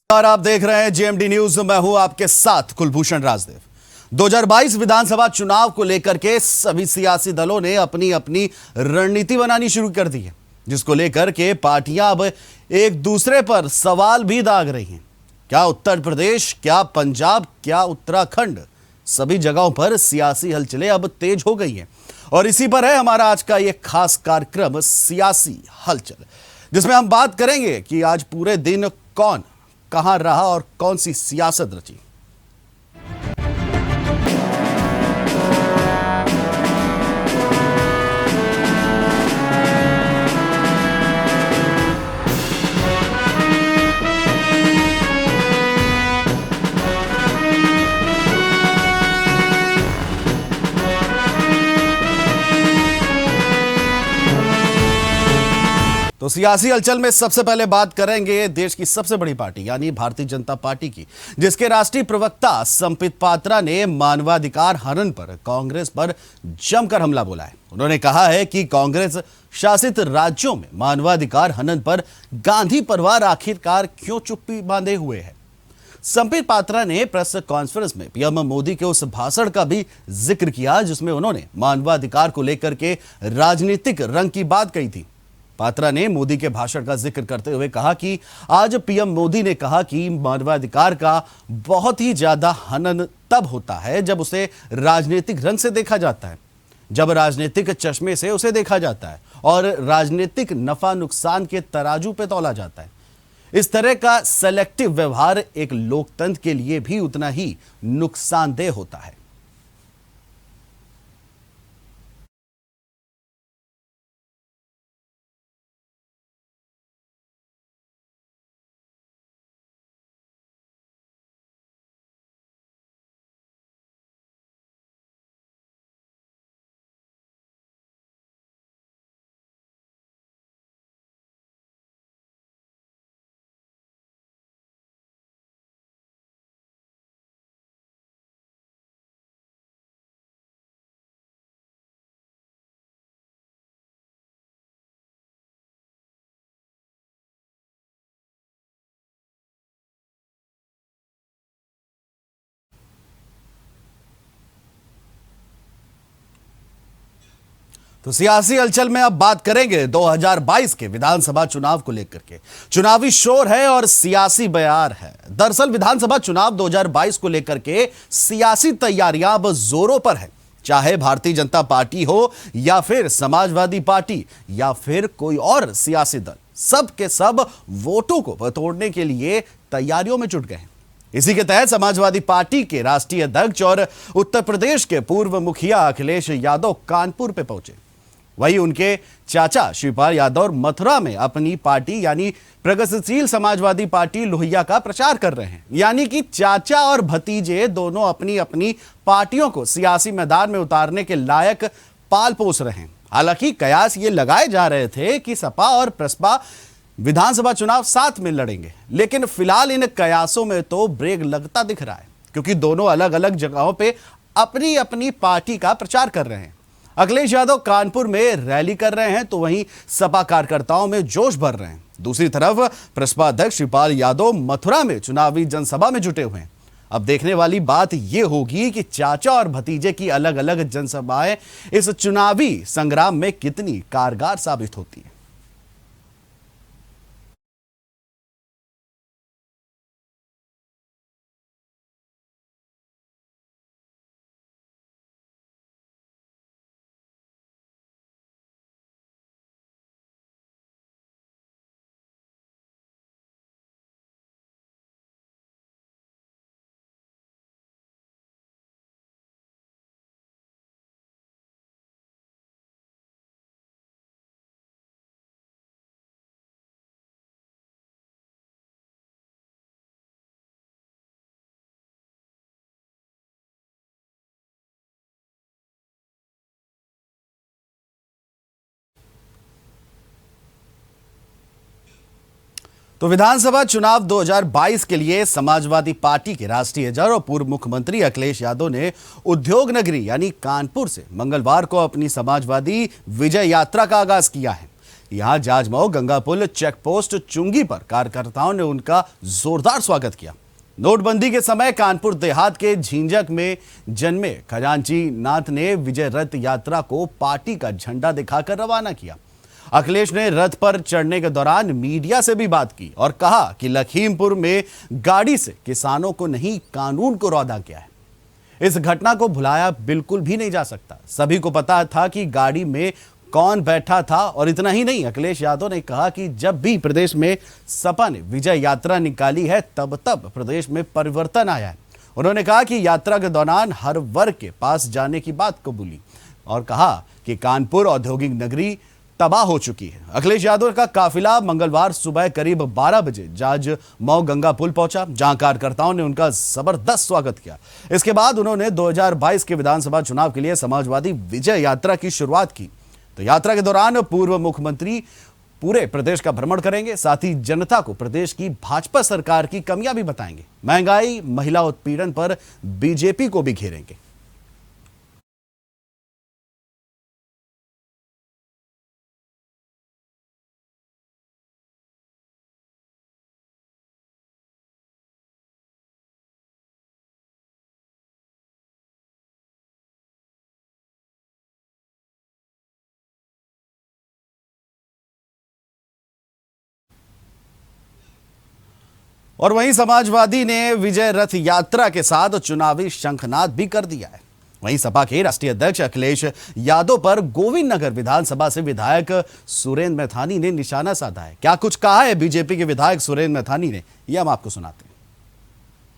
और आप देख रहे हैं जेएमडी न्यूज। मैं हूं आपके साथ कुलभूषण राजदेव। 2022 विधानसभा चुनाव को लेकर के सभी सियासी दलों ने अपनी अपनी रणनीति बनानी शुरू कर दी है, जिसको लेकर के पार्टियां अब एक दूसरे पर सवाल भी दाग रही हैं। क्या उत्तर प्रदेश, क्या पंजाब, क्या उत्तराखंड, सभी जगहों पर सियासी हलचलें अब तेज हो गई हैं। और इसी पर है हमारा आज का यह खास कार्यक्रम सियासी हलचल, जिसमें हम बात करेंगे कि आज पूरे दिन कौन कहां रहा और कौन सी सियासत रची। तो सियासी हलचल में सबसे पहले बात करेंगे देश की सबसे बड़ी पार्टी यानी भारतीय जनता पार्टी की, जिसके राष्ट्रीय प्रवक्ता संबित पात्रा ने मानवाधिकार हनन पर कांग्रेस पर जमकर हमला बोला है। उन्होंने कहा है कि कांग्रेस शासित राज्यों में मानवाधिकार हनन पर गांधी परिवार आखिरकार क्यों चुप्पी बांधे हुए है। संबित पात्रा ने प्रेस कॉन्फ्रेंस में पीएम मोदी के उस भाषण का भी जिक्र किया, जिसमें उन्होंने मानवाधिकार को लेकर के राजनीतिक रंग की बात कही थी। पात्रा ने मोदी के भाषण का जिक्र करते हुए कहा कि आज पीएम मोदी ने कहा कि मानवाधिकार का बहुत ही ज्यादा हनन तब होता है जब उसे राजनीतिक रंग से देखा जाता है, जब राजनीतिक चश्मे से उसे देखा जाता है और राजनीतिक नफा नुकसान के तराजू पे तौला जाता है। इस तरह का सेलेक्टिव व्यवहार एक लोकतंत्र के लिए भी उतना ही नुकसानदेह होता है। तो सियासी हलचल में अब बात करेंगे 2022 के विधानसभा चुनाव को लेकर के। चुनावी शोर है और सियासी बयार है। दरअसल विधानसभा चुनाव 2022 को लेकर के सियासी तैयारियां अब जोरों पर है, चाहे भारतीय जनता पार्टी हो या फिर समाजवादी पार्टी या फिर कोई और सियासी दल, सब के सब वोटों को बटोरने के लिए तैयारियों में जुट गए हैं। इसी के तहत समाजवादी पार्टी के राष्ट्रीय अध्यक्ष और उत्तर प्रदेश के पूर्व मुखिया अखिलेश यादव कानपुर पे पहुंचे। वहीं उनके चाचा शिवपाल यादव मथुरा में अपनी पार्टी यानी प्रगतिशील समाजवादी पार्टी लोहिया का प्रचार कर रहे हैं। यानी कि चाचा और भतीजे दोनों अपनी अपनी पार्टियों को सियासी मैदान में उतारने के लायक पाल पोस रहे हैं। हालांकि कयास ये लगाए जा रहे थे कि सपा और प्रसपा विधानसभा चुनाव साथ में लड़ेंगे, लेकिन फिलहाल इन कयासों में तो ब्रेक लगता दिख रहा है, क्योंकि दोनों अलग अलग जगहों पे अपनी अपनी पार्टी का प्रचार कर रहे हैं। अखिलेश यादव कानपुर में रैली कर रहे हैं, तो वहीं सपा कार्यकर्ताओं में जोश भर रहे हैं। दूसरी तरफ प्रसपा अध्यक्ष शिवपाल यादव मथुरा में चुनावी जनसभा में जुटे हुए हैं। अब देखने वाली बात यह होगी कि चाचा और भतीजे की अलग अलग जनसभाएं इस चुनावी संग्राम में कितनी कारगर साबित होती है। तो विधानसभा चुनाव 2022 के लिए समाजवादी पार्टी के राष्ट्रीय अध्यक्ष और पूर्व मुख्यमंत्री अखिलेश यादव ने उद्योग नगरी यानी कानपुर से मंगलवार को अपनी समाजवादी विजय यात्रा का आगाज किया है। यहां जाजमऊ गंगापुल चेक पोस्ट चुंगी पर कार्यकर्ताओं ने उनका जोरदार स्वागत किया। नोटबंदी के समय कानपुर देहात के झिंझक में जन्मे खजांची नाथ ने विजय रथ यात्रा को पार्टी का झंडा दिखाकर रवाना किया। अखिलेश ने रथ पर चढ़ने के दौरान मीडिया से भी बात की और कहा कि लखीमपुर में गाड़ी से किसानों को नहीं, कानून को रौंदा गया है। इस घटना को भुलाया बिल्कुल भी नहीं जा सकता। सभी को पता था कि गाड़ी में कौन बैठा था। और इतना ही नहीं, अखिलेश यादव ने कहा कि जब भी प्रदेश में सपा ने विजय यात्रा निकाली है तब प्रदेश में परिवर्तन आया है। उन्होंने कहा कि यात्रा के दौरान हर वर्ग के पास जाने की बात कबूली और कहा कि कानपुर औद्योगिक नगरी तबाह हो चुकी है। अखिलेश यादव का काफिला मंगलवार सुबह करीब 12 बजे जाजमऊ गंगा पुल पहुंचा, जहां कार्यकर्ताओं ने उनका जबरदस्त स्वागत किया। इसके बाद उन्होंने 2022 के विधानसभा चुनाव के लिए समाजवादी विजय यात्रा की शुरुआत की। तो यात्रा के दौरान पूर्व मुख्यमंत्री पूरे प्रदेश का भ्रमण करेंगे, साथ ही जनता को प्रदेश की भाजपा सरकार की कमियां भी बताएंगे। महंगाई, महिला उत्पीड़न पर बीजेपी को भी घेरेंगे। और वहीं समाजवादी ने विजय रथ यात्रा के साथ चुनावी शंखनाद भी कर दिया है। वहीं सपा के राष्ट्रीय अध्यक्ष अखिलेश यादव पर गोविंद नगर विधानसभा से विधायक सुरेंद्र मैथानी ने निशाना साधा है। क्या कुछ कहा है बीजेपी के विधायक सुरेंद्र मैथानी ने, यह हम आपको सुनाते हैं।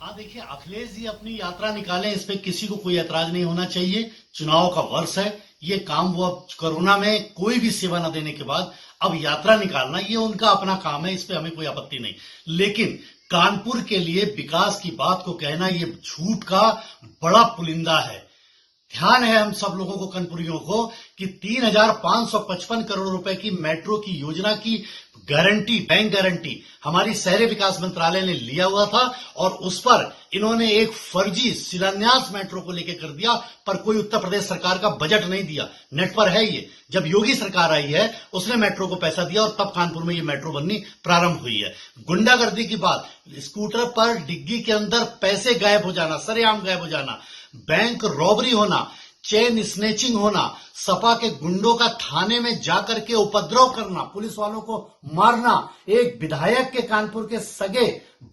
हाँ, देखिए, अखिलेश जी अपनी यात्रा निकालें, इस पे किसी को कोई ऐतराज नहीं होना चाहिए। चुनाव का वर्ष है, ये काम वो अब कोरोना में कोई भी सेवा न देने के बाद अब यात्रा निकालना, ये उनका अपना काम है, इस पे हमें कोई आपत्ति नहीं। लेकिन कानपुर के लिए विकास की बात को कहना, ये झूठ का बड़ा पुलिंदा है। ध्यान है हम सब लोगों को, कानपुरियों को, कि 3,555 करोड़ रुपए की मेट्रो की योजना की गारंटी, बैंक गारंटी हमारी शहरी विकास मंत्रालय ने लिया हुआ था और उस पर इन्होंने एक फर्जी शिलान्यास मेट्रो को लेकर कर दिया, पर कोई उत्तर प्रदेश सरकार का बजट नहीं दिया। नेट पर है ये। जब योगी सरकार आई है उसने मेट्रो को पैसा दिया और तब कानपुर में ये मेट्रो बननी प्रारंभ हुई है। गुंडागर्दी की बात, स्कूटर पर डिग्गी के अंदर पैसे गायब हो जाना, सरेआम गायब हो जाना, बैंक रॉबरी होना, चेन स्नेचिंग होना, सपा के गुंडों का थाने में जाकर के उपद्रव करना, पुलिस वालों को मारना, एक विधायक के कानपुर के सगे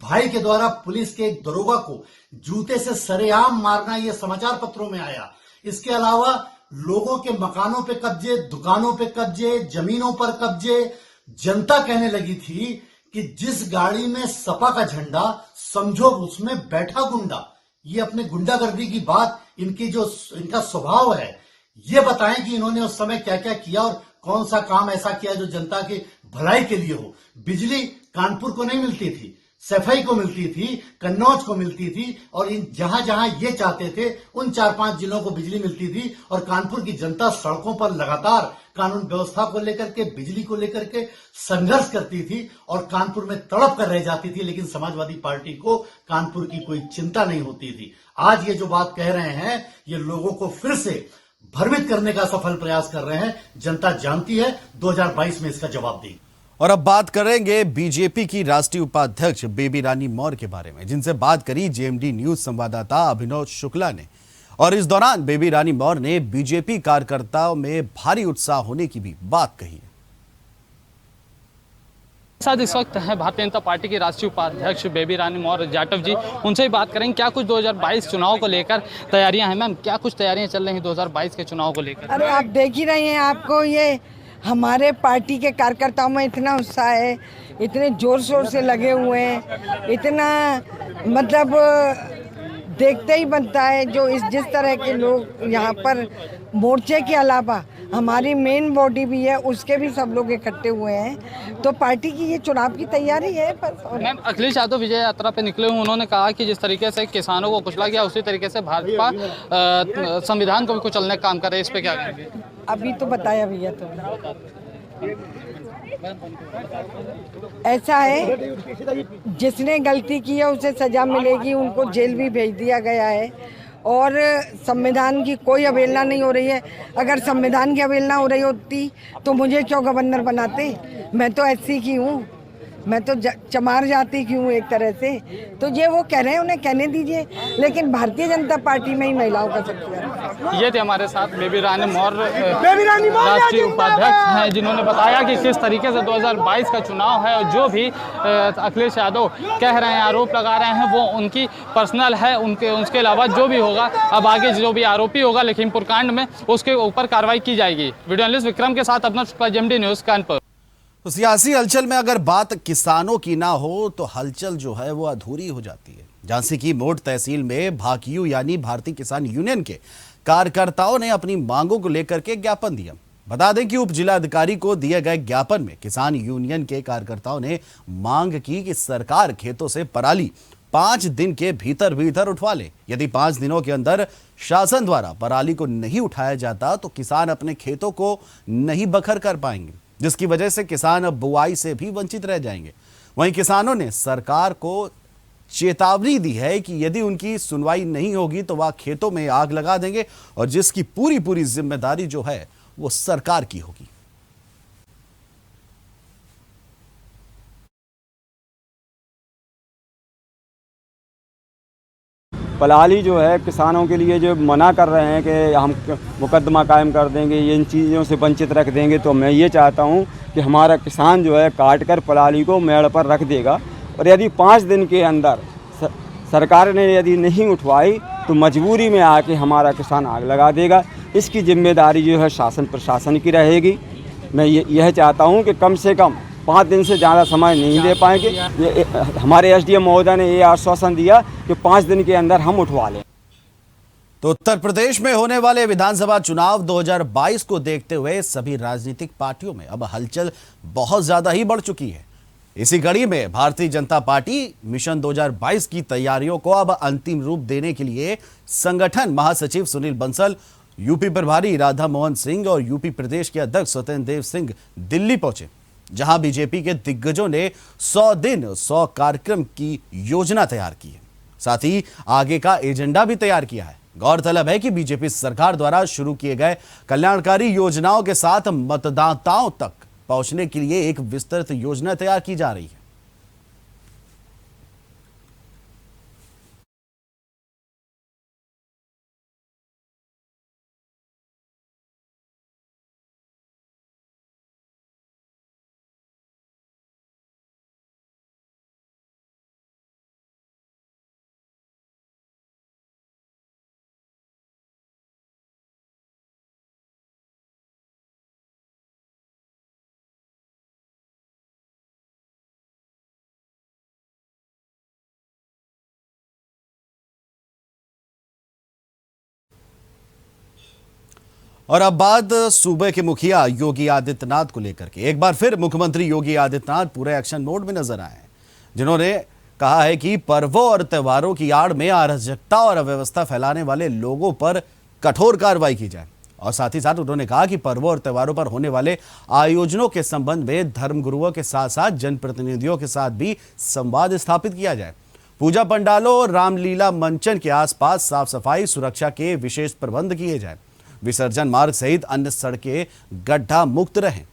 भाई के द्वारा पुलिस के एक दरोगा को जूते से सरेआम मारना, यह समाचार पत्रों में आया। इसके अलावा लोगों के मकानों पे कब्जे, दुकानों पे कब्जे, जमीनों पर कब्जे। जनता कहने लगी थी कि जिस गाड़ी में सपा का झंडा, समझो उसमें बैठा गुंडा। ये अपने गुंडागर्दी की बात, इनका स्वभाव है। ये बताएं कि इन्होंने उस समय क्या क्या किया और कौन सा काम ऐसा किया जो जनता की भलाई के लिए हो। बिजली कानपुर को नहीं मिलती थी, सफाई को मिलती थी, कन्नौज को मिलती थी, और इन जहां जहां ये चाहते थे उन 4-5 जिलों को बिजली मिलती थी। और कानपुर की जनता सड़कों पर लगातार कानून व्यवस्था को लेकर के, बिजली को लेकर के संघर्ष करती थी और कानपुर में तड़प कर रह जाती थी। लेकिन समाजवादी पार्टी को कानपुर की कोई चिंता नहीं होती थी। आज ये जो बात कह रहे हैं, ये लोगों को फिर से भ्रमित करने का सफल प्रयास कर रहे हैं। जनता जानती है, 2022 में इसका जवाब देगी। और अब बात करेंगे बीजेपी की राष्ट्रीय उपाध्यक्ष बेबी रानी मौर्य के बारे में, जिनसे बात करी जेएमडी न्यूज संवाददाता अभिनव शुक्ला ने। और इस दौरान बेबी रानी मौर्य ने बीजेपी कार्यकर्ताओं में भारी उत्साह होने की भी बात कही है। साथ इस वक्त है भारतीय जनता पार्टी की राष्ट्रीय उपाध्यक्ष बेबी रानी मौर्य जाटव जी, उनसे ही बात करेंगे क्या कुछ 2022 चुनाव को लेकर तैयारियां हैं। मैम, क्या कुछ तैयारियां चल रही हैं 2022 के चुनाव को लेकर? अरे आप देख ही रहे हैं, आपको ये हमारे पार्टी के कार्यकर्ताओं में इतना उत्साह है, इतने जोर शोर से लगे हुए हैं, इतना मतलब देखते ही बनता है। जो जिस तरह के लोग यहाँ पर मोर्चे के अलावा हमारी मेन बॉडी भी है, उसके भी सब लोग इकट्ठे हुए हैं, तो पार्टी की ये चुनाव की तैयारी है बस। मैम, अखिलेश यादव विजय यात्रा पे निकले हुए, उन्होंने कहा कि जिस तरीके से किसानों को कुचला गया उसी तरीके से भाजपा संविधान को भी कुचलने का काम कर रहे हैं, इस पे क्या कहेंगे? अभी तो बताया भैया, तो ऐसा है, जिसने गलती की है उसे सजा मिलेगी, उनको जेल भी भेज दिया गया है और संविधान की कोई अवहेलना नहीं हो रही है। अगर संविधान की अवहेलना हो रही होती तो मुझे क्यों गवर्नर बनाते? मैं तो ऐसी की हूँ, मैं तो चमार जाति की हूँ एक तरह से। तो ये वो कह रहे हैं, उन्हें कहने दीजिए, लेकिन भारतीय जनता पार्टी में ही महिलाओं का सबसे ज्यादा। ये थे हमारे साथ बेबी रानी मौर्य राष्ट्रीय उपाध्यक्ष हैं, जिन्होंने बताया कि किस तरीके से 2022 का चुनाव है और जो भी अखिलेश यादव कह रहे हैं, आरोप लगा रहे हैं, वो उनकी पर्सनल है। उसके अलावा जो भी होगा, अब आगे जो भी आरोपी होगा लखीमपुर कांड में, उसके ऊपर कार्रवाई की जाएगी। वीडियो एनालिस्ट विक्रम के साथ अपना शुक्ला, जेएमडी न्यूज़ कानपुर। तो सियासी हलचल में अगर बात किसानों की ना हो तो हलचल जो है वो अधूरी हो जाती है। झांसी की मोट तहसील में भाकियू यानी भारतीय किसान यूनियन के कार्यकर्ताओं ने अपनी मांगों को लेकर के ज्ञापन दिया। बता दें कि उप जिलाधिकारी को दिए गए ज्ञापन में किसान यूनियन के कार्यकर्ताओं ने मांग की कि सरकार खेतों से पराली 5 दिन के भीतर उठवा ले। यदि 5 दिनों के अंदर शासन द्वारा पराली को नहीं उठाया जाता तो किसान अपने खेतों को नहीं बखर कर पाएंगे, जिसकी वजह से किसान अब बुआई से भी वंचित रह जाएंगे। वहीं किसानों ने सरकार को चेतावनी दी है कि यदि उनकी सुनवाई नहीं होगी तो वह खेतों में आग लगा देंगे और जिसकी पूरी जिम्मेदारी जो है वो सरकार की होगी। पलाली जो है किसानों के लिए जो मना कर रहे हैं कि हम मुकदमा कायम कर देंगे, इन चीज़ों से वंचित रख देंगे, तो मैं ये चाहता हूँ कि हमारा किसान जो है काट कर पलाली को मेड़ पर रख देगा। और यदि 5 दिन के अंदर सरकार ने यदि नहीं उठवाई तो मजबूरी में आके हमारा किसान आग लगा देगा। इसकी जिम्मेदारी जो है शासन प्रशासन की रहेगी। मैं यह चाहता हूँ कि कम से कम 5 दिन से ज़्यादा समय नहीं दे पाएंगे। हमारे एसडीएम महोदय ने ये आश्वासन दिया कि 5 दिन के अंदर हम उठवा लें। तो उत्तर प्रदेश में होने वाले विधानसभा चुनाव 2022 को देखते हुए सभी राजनीतिक पार्टियों में अब हलचल बहुत ज्यादा ही बढ़ चुकी है। इसी कड़ी में भारतीय जनता पार्टी मिशन 2022 की तैयारियों को अब अंतिम रूप देने के लिए संगठन महासचिव सुनील बंसल, यूपी प्रभारी राधा मोहन सिंह और यूपी प्रदेश के अध्यक्ष सत्येंद्र देव सिंह दिल्ली पहुंचे, जहां बीजेपी के दिग्गजों ने 100 दिन 100 कार्यक्रम की योजना तैयार की है। साथ ही आगे का एजेंडा भी तैयार किया है। गौरतलब है कि बीजेपी सरकार द्वारा शुरू किए गए कल्याणकारी योजनाओं के साथ मतदाताओं तक पहुंचने के लिए एक विस्तृत योजना तैयार की जा रही है। और अब बात सूबे के मुखिया योगी आदित्यनाथ को लेकर के। एक बार फिर मुख्यमंत्री योगी आदित्यनाथ पूरे एक्शन मोड में नजर आए हैं, जिन्होंने कहा है कि पर्वों और त्योहारों की आड़ में अराजकता और अव्यवस्था फैलाने वाले लोगों पर कठोर कार्रवाई की जाए। और साथ ही साथ उन्होंने कहा कि पर्वों और त्योहारों पर होने वाले आयोजनों के संबंध में धर्मगुरुओं के साथ साथ जनप्रतिनिधियों के साथ भी संवाद स्थापित किया जाए। पूजा पंडालों और रामलीला मंचन के आसपास साफ सफाई सुरक्षा के विशेष प्रबंध किए जाए। विसर्जन मार्ग सहित अन्य सड़कें गड्ढा मुक्त रहें।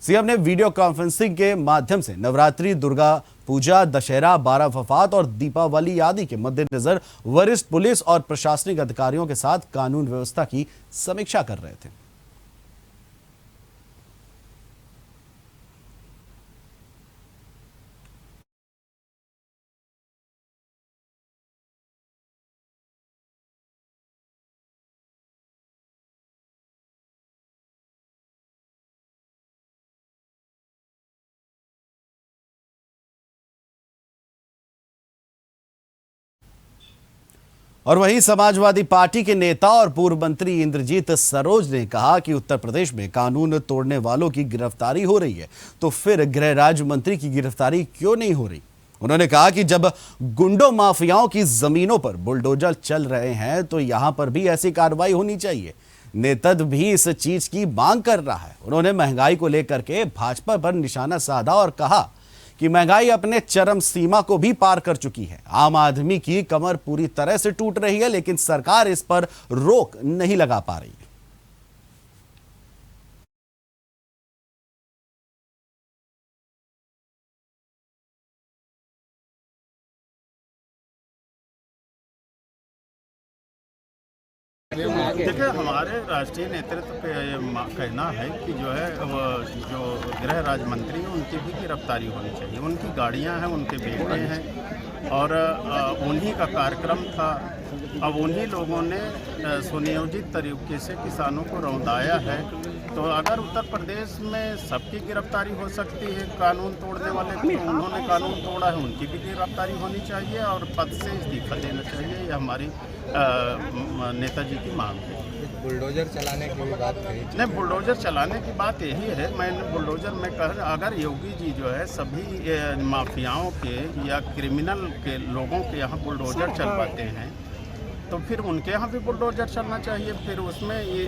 सीएम ने वीडियो कॉन्फ्रेंसिंग के माध्यम से नवरात्रि, दुर्गा पूजा, दशहरा, 12 वफात और दीपावली आदि के मद्देनजर वरिष्ठ पुलिस और प्रशासनिक अधिकारियों के साथ कानून व्यवस्था की समीक्षा कर रहे थे। और वहीं समाजवादी पार्टी के नेता और पूर्व मंत्री इंद्रजीत सरोज ने कहा कि उत्तर प्रदेश में कानून तोड़ने वालों की गिरफ्तारी हो रही है, तो फिर गृह राज्य मंत्री की गिरफ्तारी क्यों नहीं हो रही। उन्होंने कहा कि जब गुंडों माफियाओं की जमीनों पर बुलडोजर चल रहे हैं तो यहां पर भी ऐसी कार्रवाई होनी चाहिए। नेतृत्व भी इस चीज की मांग कर रहा है। उन्होंने महंगाई को लेकर के भाजपा पर निशाना साधा और कहा कि महंगाई अपने चरम सीमा को भी पार कर चुकी है। आम आदमी की कमर पूरी तरह से टूट रही है, लेकिन सरकार इस पर रोक नहीं लगा पा रही। देखिए, हमारे राष्ट्रीय नेतृत्व का ये कहना है कि जो है वो जो गृह राज्य मंत्री हैं उनकी भी गिरफ्तारी होनी चाहिए। उनकी गाड़ियां हैं, उनके बेटे हैं और उन्हीं का कार्यक्रम था। अब उन्हीं लोगों ने सुनियोजित तरीके से किसानों को रौंदाया है। तो अगर उत्तर प्रदेश में सबकी गिरफ्तारी हो सकती है कानून तोड़ने वाले की, तो उन्होंने कानून तोड़ा है, उनकी भी गिरफ्तारी होनी चाहिए और पद से इस्तीफा देना चाहिए। ये हमारी नेताजी की मांग है। बुलडोजर चलाने की भी बात कही। नहीं, बुलडोजर चलाने की बात यही है। मैंने बुलडोजर में कहा, अगर योगी जी जो है सभी माफियाओं के या क्रिमिनल के लोगों के यहाँ बुलडोजर चलवाते हैं तो फिर उनके यहाँ भी बुलडोजर चलना चाहिए। फिर उसमें ये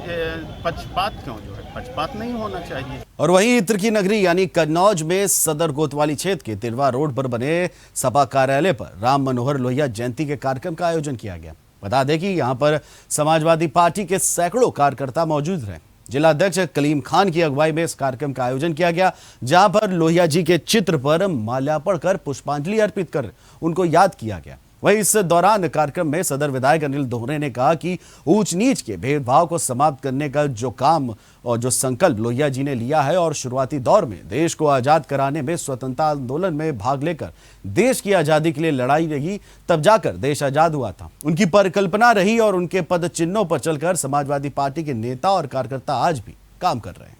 पक्षपात क्यों, जो है पक्षपात नहीं होना चाहिए। और वहीं इत्र की नगरी यानी कन्नौज में सदर कोतवाली क्षेत्र के तिरवा रोड पर बने सपा कार्यालय पर राम मनोहर लोहिया जयंती के कार्यक्रम का आयोजन किया गया। बता दें कि यहां पर समाजवादी पार्टी के सैकड़ों कार्यकर्ता मौजूद रहे। जिला अध्यक्ष कलीम खान की अगुवाई में इस कार्यक्रम का आयोजन किया गया, जहां पर लोहिया जी के चित्र पर माल्यार्पण कर पुष्पांजलि अर्पित कर उनको याद किया गया। वहीं इस दौरान कार्यक्रम में सदर विधायक अनिल दोहरे ने कहा कि ऊंच नीच के भेदभाव को समाप्त करने का जो काम और जो संकल्प लोहिया जी ने लिया है और शुरुआती दौर में देश को आज़ाद कराने में स्वतंत्रता आंदोलन में भाग लेकर देश की आज़ादी के लिए लड़ाई लगी, तब जाकर देश आज़ाद हुआ था। उनकी परिकल्पना रही और उनके पद चिन्हों पर चलकर समाजवादी पार्टी के नेता और कार्यकर्ता आज भी काम कर रहे हैं।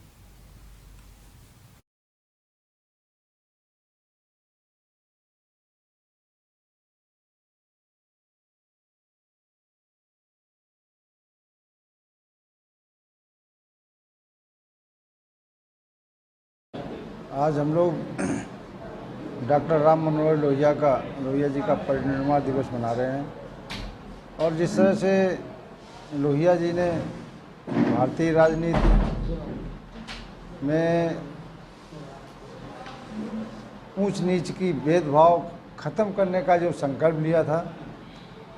आज हम लोग डॉक्टर राम मनोहर लोहिया जी का परिनिर्वाण दिवस मना रहे हैं। और जिस तरह से लोहिया जी ने भारतीय राजनीति में ऊंच नीच की भेदभाव ख़त्म करने का जो संकल्प लिया था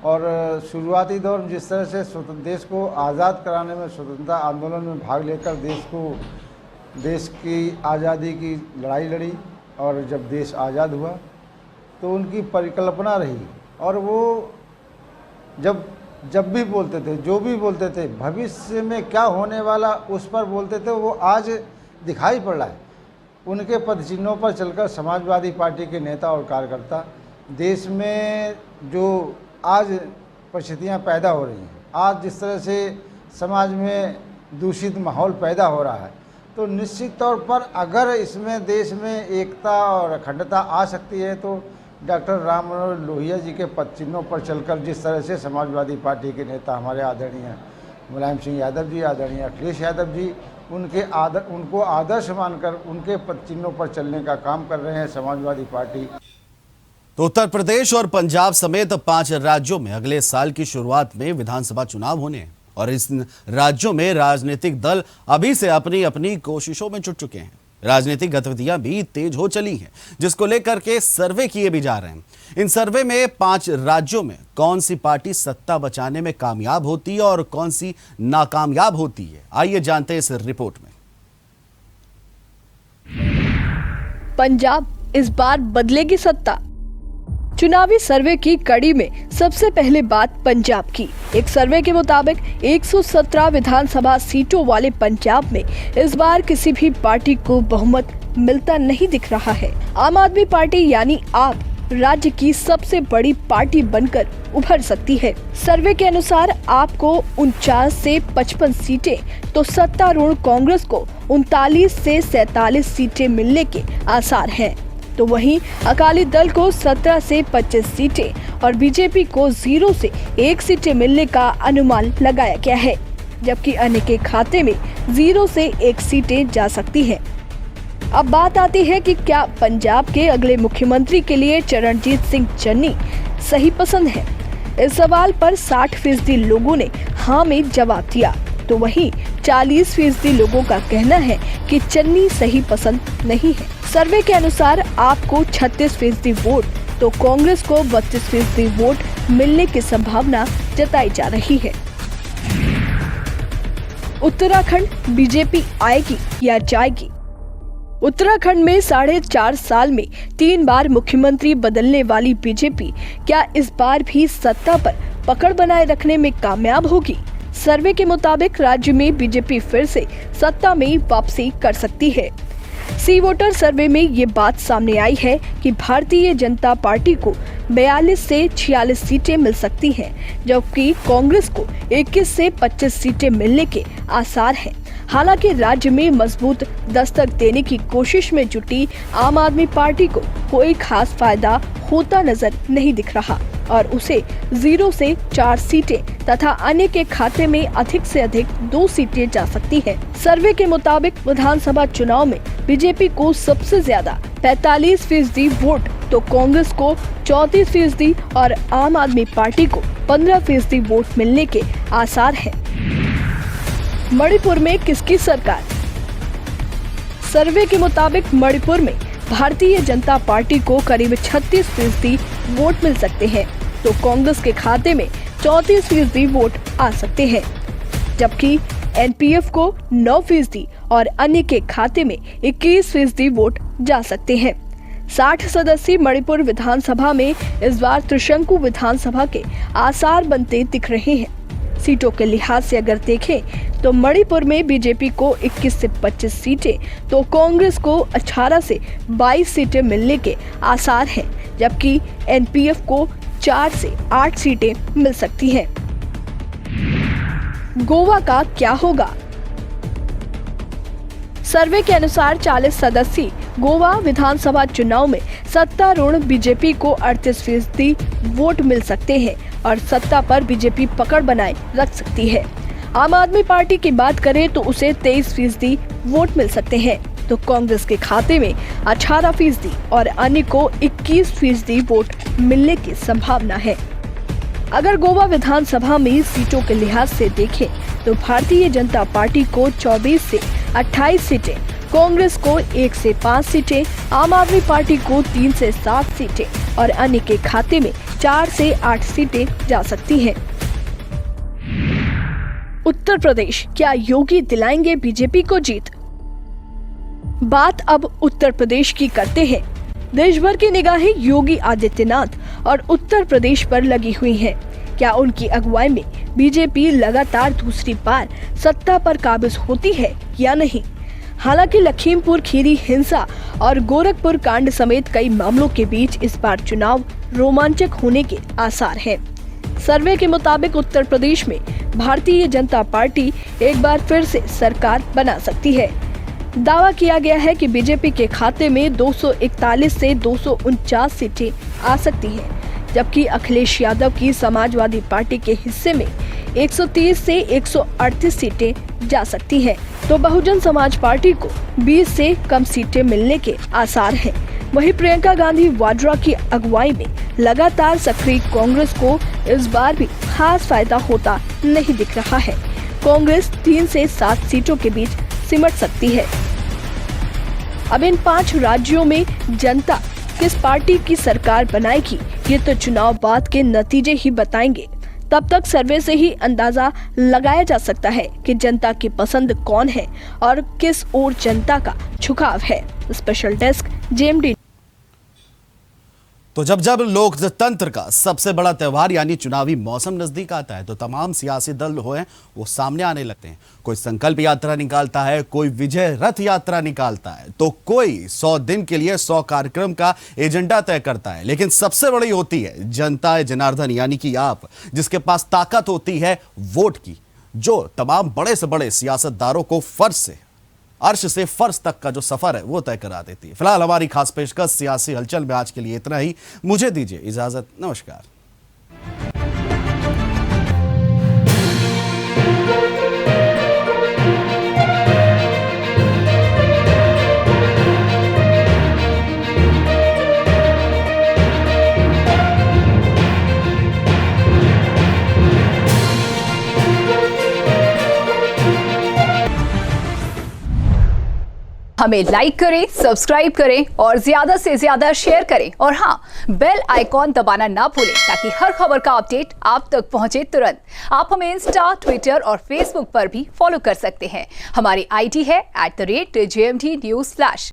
और शुरुआती दौर में जिस तरह से देश को आज़ाद कराने में स्वतंत्रता आंदोलन में भाग लेकर देश की आज़ादी की लड़ाई लड़ी और जब देश आज़ाद हुआ तो उनकी परिकल्पना रही और वो जब भी बोलते थे, जो भी बोलते थे, भविष्य में क्या होने वाला उस पर बोलते थे, वो आज दिखाई पड़ रहा है। उनके पदचिन्हों पर चलकर समाजवादी पार्टी के नेता और कार्यकर्ता देश में जो आज परिस्थितियाँ पैदा हो रही हैं, आज जिस तरह से समाज में दूषित माहौल पैदा हो रहा है, तो निश्चित तौर पर अगर इसमें देश में एकता और अखंडता आ सकती है तो डॉक्टर राम मनोहर लोहिया जी के पद चिन्हों पर चलकर जिस तरह से समाजवादी पार्टी के नेता हमारे आदरणीय मुलायम सिंह यादव जी, आदरणीय अखिलेश यादव जी उनको आदर्श मानकर उनके पद चिन्हों पर चलने का काम कर रहे हैं समाजवादी पार्टी। तो उत्तर प्रदेश और पंजाब समेत 5 राज्यों में अगले साल की शुरुआत में विधानसभा चुनाव होने हैं और इस राज्यों में राजनीतिक दल अभी से अपनी अपनी कोशिशों में जुट चुके हैं। राजनीतिक गतिविधियां भी तेज हो चली हैं, जिसको लेकर के सर्वे किए भी जा रहे हैं। इन सर्वे में 5 राज्यों में कौन सी पार्टी सत्ता बचाने में कामयाब होती है और कौन सी नाकामयाब होती है, आइए जानते हैं इस रिपोर्ट में। पंजाब इस बार बदलेगी सत्ता। चुनावी सर्वे की कड़ी में सबसे पहले बात पंजाब की। एक सर्वे के मुताबिक 117 विधानसभा सीटों वाले पंजाब में इस बार किसी भी पार्टी को बहुमत मिलता नहीं दिख रहा है। आम आदमी पार्टी यानी आप राज्य की सबसे बड़ी पार्टी बनकर उभर सकती है। सर्वे के अनुसार आपको 49 से 55 सीटें तो सत्तारूढ़ कांग्रेस को 39 से 47 सीटें मिलने के आसार हैं। तो वहीं अकाली दल को 17 से 25 सीटें और बीजेपी को 0 से 1 सीटें मिलने का अनुमान लगाया गया है, जबकि अन्य के खाते में 0 से 1 सीटें जा सकती हैं। अब बात आती है कि क्या पंजाब के अगले मुख्यमंत्री के लिए चरणजीत सिंह चन्नी सही पसंद है। इस सवाल पर 60% लोगों ने हाँ में जवाब दिया, तो वहीं 40% लोगों का कहना है कि चन्नी सही पसंद नहीं है। सर्वे के अनुसार आपको 36% वोट तो कांग्रेस को 32% वोट मिलने की संभावना जताई जा रही है। उत्तराखंड बीजेपी आएगी या जाएगी? उत्तराखंड में 4.5 साल में 3 बार मुख्यमंत्री बदलने वाली बीजेपी क्या इस बार भी सत्ता पर पकड़ बनाए रखने में कामयाब होगी? सर्वे के मुताबिक राज्य में बीजेपी फिर से सत्ता में वापसी कर सकती है। सी वोटर सर्वे में ये बात सामने आई है कि भारतीय जनता पार्टी को 42 से 46 सीटें मिल सकती हैं, जबकि कांग्रेस को 21 से 25 सीटें मिलने के आसार हैं। हालांकि राज्य में मजबूत दस्तक देने की कोशिश में जुटी आम आदमी पार्टी को कोई खास फायदा होता नजर नहीं दिख रहा और उसे 0 से 4 सीटें तथा अन्य के खाते में अधिक से अधिक 2 सीटें जा सकती हैं। सर्वे के मुताबिक विधानसभा चुनाव में बीजेपी को सबसे ज्यादा 45% वोट तो कांग्रेस को 34% और आम आदमी पार्टी को 15% वोट मिलने के आसार हैं। मणिपुर में किसकी सरकार? सर्वे के मुताबिक मणिपुर में भारतीय जनता पार्टी को करीब 36% वोट मिल सकते हैं तो कांग्रेस के खाते में 34% वोट आ सकते हैं, जबकि एनपीएफ को 9% और अन्य के खाते में 21% वोट जा सकते हैं। 60 सदस्यीय मणिपुर विधानसभा में इस बार त्रिशंकु विधानसभा के आसार बनते दिख रहे हैं। सीटों के लिहाज से अगर देखें तो मणिपुर में बीजेपी को 21 से 25 सीटें तो कांग्रेस को 18 से 22 सीटें मिलने के आसार हैं, जबकि एनपीएफ को 4 से 8 सीटें मिल सकती हैं। गोवा का क्या होगा? सर्वे के अनुसार 40 सदस्यीय गोवा विधानसभा चुनाव में सत्तारूढ़ बीजेपी को 38% वोट मिल सकते हैं और सत्ता पर बीजेपी पकड़ बनाए रख सकती है। आम आदमी पार्टी की बात करें तो उसे 23% वोट मिल सकते हैं तो कांग्रेस के खाते में 18% और अन्य को 21% वोट मिलने की संभावना है। अगर गोवा विधानसभा में सीटों के लिहाज से देखें तो भारतीय जनता पार्टी को 24 से 28 सीटें, कांग्रेस को 1 से 5 सीटें, आम आदमी पार्टी को 3 से 7 सीटें और अन्य के खाते में 4 से 8 सीटें जा सकती हैं। उत्तर प्रदेश, क्या योगी दिलाएंगे बीजेपी को जीत? बात अब उत्तर प्रदेश की करते हैं। देश भर की निगाहें योगी आदित्यनाथ और उत्तर प्रदेश पर लगी हुई हैं। क्या उनकी अगुवाई में बीजेपी लगातार दूसरी बार सत्ता पर काबिज होती है या नहीं? हालांकि लखीमपुर खीरी हिंसा और गोरखपुर कांड समेत कई मामलों के बीच इस बार चुनाव रोमांचक होने के आसार हैं। सर्वे के मुताबिक उत्तर प्रदेश में भारतीय जनता पार्टी एक बार फिर से सरकार बना सकती है। दावा किया गया है कि बीजेपी के खाते में 241 से 249 सीटें आ सकती हैं, जबकि अखिलेश यादव की समाजवादी पार्टी के हिस्से में 130 से 138 सीटें जा सकती हैं, तो बहुजन समाज पार्टी को 20 से कम सीटें मिलने के आसार हैं। वहीं प्रियंका गांधी वाड्रा की अगुवाई में लगातार सक्रिय कांग्रेस को इस बार भी खास फायदा होता नहीं दिख रहा है। कांग्रेस 3 से 7 सीटों के बीच सिमट सकती है। अब इन 5 राज्यों में जनता किस पार्टी की सरकार बनाएगी, ये तो चुनाव बाद के नतीजे ही बताएंगे। तब तक सर्वे से ही अंदाजा लगाया जा सकता है कि जनता की पसंद कौन है और किस ओर जनता का झुकाव है। Special desk JMD. तो जब जब लोकतंत्र का सबसे बड़ा त्योहार यानी चुनावी मौसम नजदीक आता है तो तमाम सियासी दल वो सामने आने लगते हैं। कोई संकल्प यात्रा निकालता है, कोई विजय रथ यात्रा निकालता है, तो कोई 100 दिन के लिए 100 कार्यक्रम का एजेंडा तय करता है। लेकिन सबसे बड़ी होती है जनता जनार्दन यानी कि आप, जिसके पास ताकत होती है वोट की, जो तमाम बड़े से बड़े सियासतदारों को फर्ज से अर्श से फर्श तक का जो सफर है वो तय करा देती है। फिलहाल हमारी खास पेशकश सियासी हलचल में आज के लिए इतना ही। मुझे दीजिए इजाजत, नमस्कार। हमें लाइक करें, सब्सक्राइब करें और ज्यादा से ज्यादा शेयर करें और हाँ, बेल आइकॉन दबाना ना भूलें ताकि हर खबर का अपडेट आप तक पहुंचे तुरंत। आप हमें इंस्टा, ट्विटर और फेसबुक पर भी फॉलो कर सकते हैं। हमारी आईडी है @JMT News Flash।